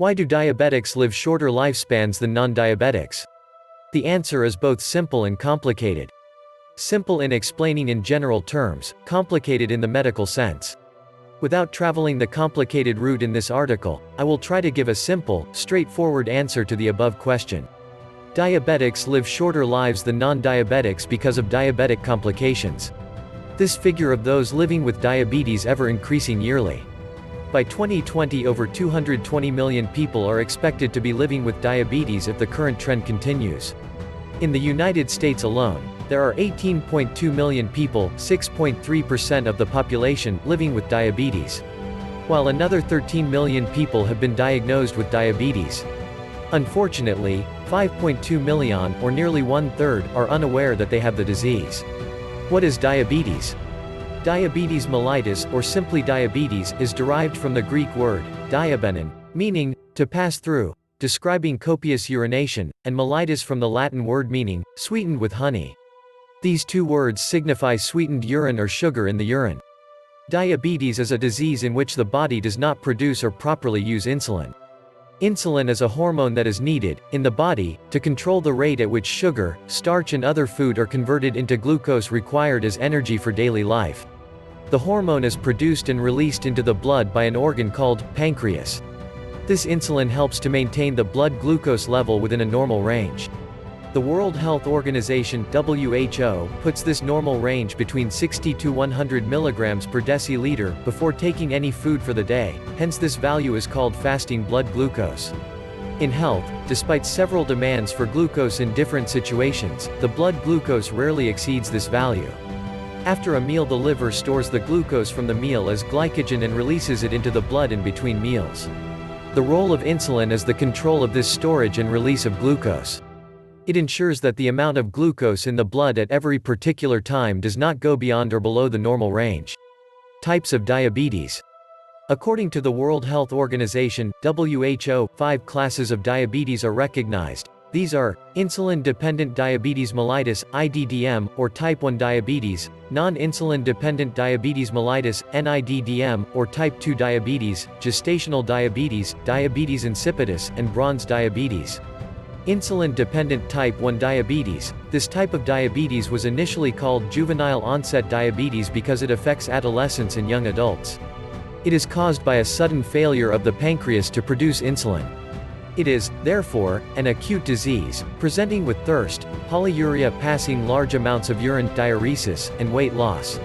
Why do diabetics live shorter lifespans than non-diabetics? The answer is both simple and complicated. Simple in explaining in general terms, complicated in the medical sense. Without traveling the complicated route in this article, I will try to give a simple, straightforward answer to the above question. Diabetics live shorter lives than non-diabetics because of diabetic complications. This figure of those living with diabetes ever increasing yearly. By 2020, over 220 million people are expected to be living with diabetes if the current trend continues. In the United States alone, there are 18.2 million people, 6.3% of the population, living with diabetes, while another 13 million people have been diagnosed with diabetes. Unfortunately, 5.2 million, or nearly one-third, are unaware that they have the disease. What is diabetes? Diabetes mellitus, or simply diabetes, is derived from the Greek word, diabenon, meaning, to pass through, describing copious urination, and mellitus from the Latin word meaning, sweetened with honey. These two words signify sweetened urine or sugar in the urine. Diabetes is a disease in which the body does not produce or properly use insulin. Insulin is a hormone that is needed, in the body, to control the rate at which sugar, starch and other food are converted into glucose required as energy for daily life. The hormone is produced and released into the blood by an organ called pancreas. This insulin helps to maintain the blood glucose level within a normal range. The World Health Organization (WHO) puts this normal range between 60 to 100 mg per deciliter before taking any food for the day, hence this value is called fasting blood glucose. In health, despite several demands for glucose in different situations, the blood glucose rarely exceeds this value. After a meal, the liver stores the glucose from the meal as glycogen and releases it into the blood in between meals. The role of insulin is the control of this storage and release of glucose. It ensures that the amount of glucose in the blood at every particular time does not go beyond or below the normal range. Types of diabetes. According to the World Health Organization (WHO), 5 classes of diabetes are recognized. These are insulin-dependent diabetes mellitus (IDDM) or type 1 diabetes, non-insulin-dependent diabetes mellitus (NIDDM) or type 2 diabetes, gestational diabetes, diabetes insipidus, and bronze diabetes. Insulin-dependent type 1 diabetes. This type of diabetes was initially called juvenile-onset diabetes because it affects adolescents and young adults. It is caused by a sudden failure of the pancreas to produce insulin. It is, therefore, an acute disease, presenting with thirst, polyuria, passing large amounts of urine, diuresis, and weight loss.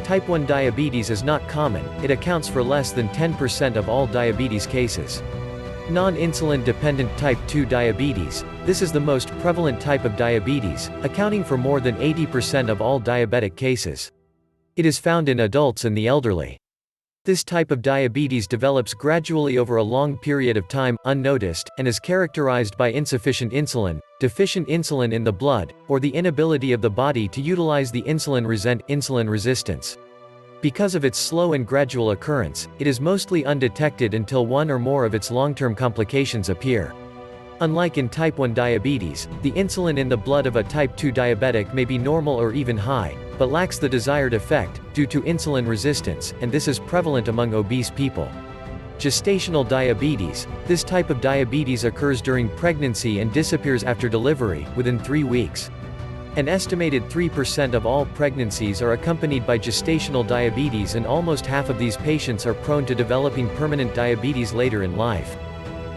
Type 1 diabetes is not common, it accounts for less than 10% of all diabetes cases. Non-insulin dependent type 2 diabetes. This is the most prevalent type of diabetes, accounting for more than 80% of all diabetic cases. It is found in adults and the elderly. This type of diabetes develops gradually over a long period of time, unnoticed, and is characterized by insufficient insulin, deficient insulin in the blood, or the inability of the body to utilize the insulin resistance. Because of its slow and gradual occurrence, it is mostly undetected until one or more of its long-term complications appear. Unlike in type 1 diabetes, the insulin in the blood of a type 2 diabetic may be normal or even high, but lacks the desired effect, due to insulin resistance, and this is prevalent among obese people. Gestational diabetes. This type of diabetes occurs during pregnancy and disappears after delivery, within 3 weeks. An estimated 3% of all pregnancies are accompanied by gestational diabetes, and almost half of these patients are prone to developing permanent diabetes later in life.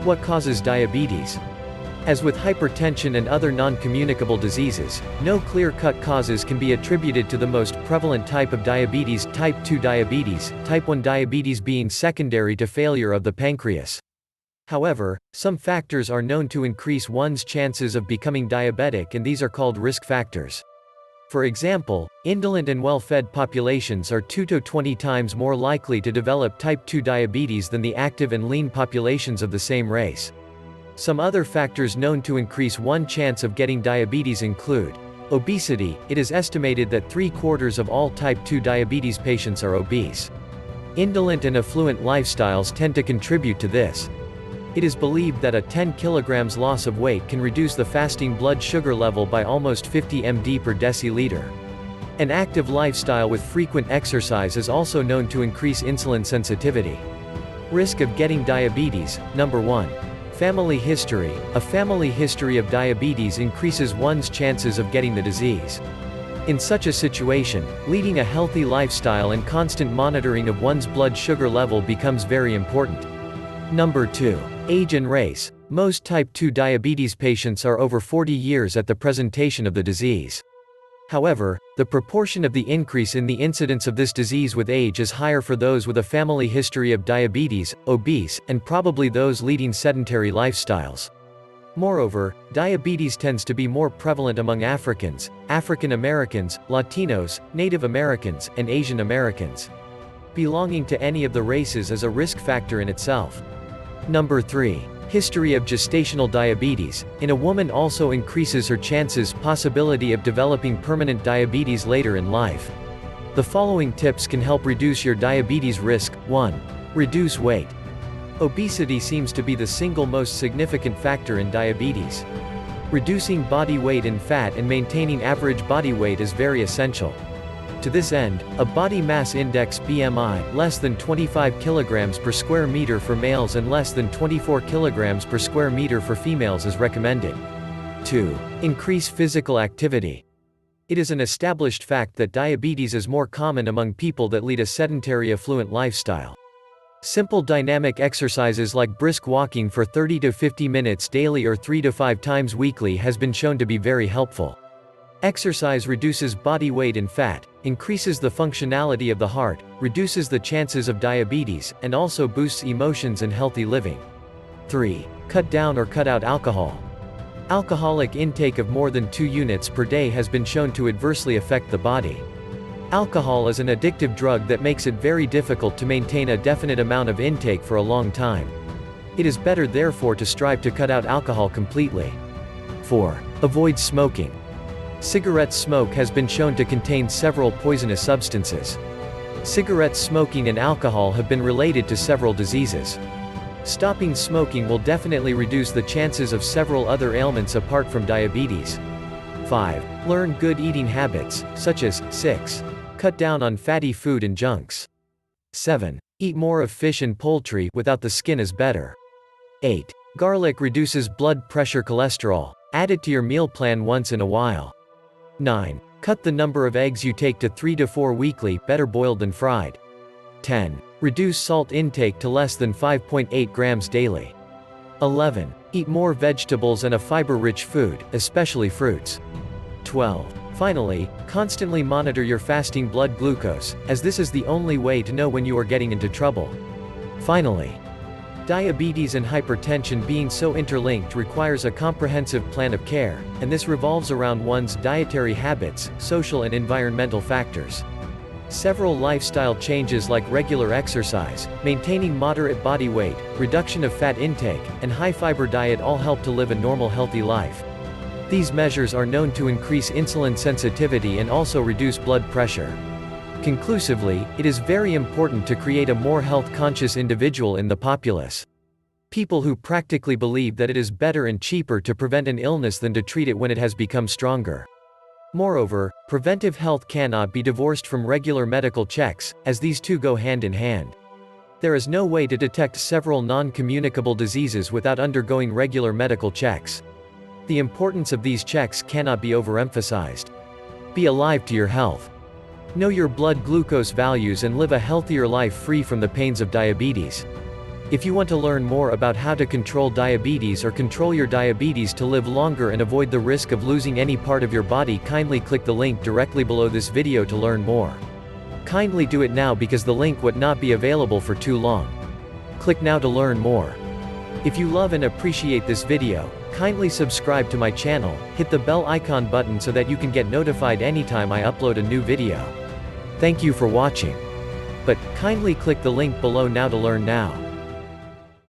What causes diabetes? As with hypertension and other non-communicable diseases, no clear-cut causes can be attributed to the most prevalent type of diabetes, type 2 diabetes, type 1 diabetes being secondary to failure of the pancreas. However, some factors are known to increase one's chances of becoming diabetic, and these are called risk factors. For example, indolent and well-fed populations are 2 to 20 times more likely to develop type 2 diabetes than the active and lean populations of the same race. Some other factors known to increase one's chance of getting diabetes include obesity. It is estimated that 3/4 of all type 2 diabetes patients are obese. Indolent and affluent lifestyles tend to contribute to this. It is believed that a 10 kg loss of weight can reduce the fasting blood sugar level by almost 50 mg per deciliter. An active lifestyle with frequent exercise is also known to increase insulin sensitivity. Risk of getting diabetes. Number 1. Family history. A family history of diabetes increases one's chances of getting the disease. In such a situation, leading a healthy lifestyle and constant monitoring of one's blood sugar level becomes very important. Number 2. Age and race. Most type 2 diabetes patients are over 40 years at the presentation of the disease. However, the proportion of the increase in the incidence of this disease with age is higher for those with a family history of diabetes, obese, and probably those leading sedentary lifestyles. Moreover, diabetes tends to be more prevalent among Africans, African Americans, Latinos, Native Americans, and Asian Americans. Belonging to any of the races is a risk factor in itself. Number 3. History of gestational diabetes. In a woman also increases her possibility of developing permanent diabetes later in life. The following tips can help reduce your diabetes risk. 1. Reduce weight. Obesity seems to be the single most significant factor in diabetes. Reducing body weight and fat and maintaining average body weight is very essential. To this end, a body mass index (BMI) less than 25 kg per square meter for males and less than 24 kg per square meter for females is recommended. 2. Increase physical activity. It is an established fact that diabetes is more common among people that lead a sedentary affluent lifestyle. Simple dynamic exercises like brisk walking for 30 to 50 minutes daily or 3 to 5 times weekly has been shown to be very helpful. Exercise reduces body weight and fat, increases the functionality of the heart, reduces the chances of diabetes, and also boosts emotions and healthy living. 3. Cut down or cut out alcohol. Alcoholic intake of more than 2 units per day has been shown to adversely affect the body. Alcohol is an addictive drug that makes it very difficult to maintain a definite amount of intake for a long time. It is better therefore to strive to cut out alcohol completely. 4. Avoid smoking. Cigarette smoke has been shown to contain several poisonous substances. Cigarette smoking and alcohol have been related to several diseases. Stopping smoking will definitely reduce the chances of several other ailments apart from diabetes. 5. Learn good eating habits, such as 6. Cut down on fatty food and junks. 7. Eat more of fish and poultry without the skin is better. 8. Garlic reduces blood pressure cholesterol. Add it to your meal plan once in a while. 9. Cut the number of eggs you take to 3 to 4 weekly, better boiled than fried. 10. Reduce salt intake to less than 5.8 grams daily. 11. Eat more vegetables and a fiber-rich food, especially fruits. 12. Finally, constantly monitor your fasting blood glucose, as this is the only way to know when you are getting into trouble. Finally, diabetes and hypertension being so interlinked requires a comprehensive plan of care, and this revolves around one's dietary habits, social and environmental factors. Several lifestyle changes like regular exercise, maintaining moderate body weight, reduction of fat intake, and high-fiber diet all help to live a normal healthy life. These measures are known to increase insulin sensitivity and also reduce blood pressure. Conclusively, it is very important to create a more health-conscious individual in the populace. People who practically believe that it is better and cheaper to prevent an illness than to treat it when it has become stronger. Moreover, preventive health cannot be divorced from regular medical checks, as these two go hand in hand. There is no way to detect several non-communicable diseases without undergoing regular medical checks. The importance of these checks cannot be overemphasized. Be alive to your health. Know your blood glucose values and live a healthier life free from the pains of diabetes. If you want to learn more about how to control diabetes or control your diabetes to live longer and avoid the risk of losing any part of your body, kindly click the link directly below this video to learn more. Kindly do it now because the link would not be available for too long. Click now to learn more. If you love and appreciate this video, kindly subscribe to my channel, hit the bell icon button so that you can get notified anytime I upload a new video. Thank you for watching. But, kindly click the link below now to learn now.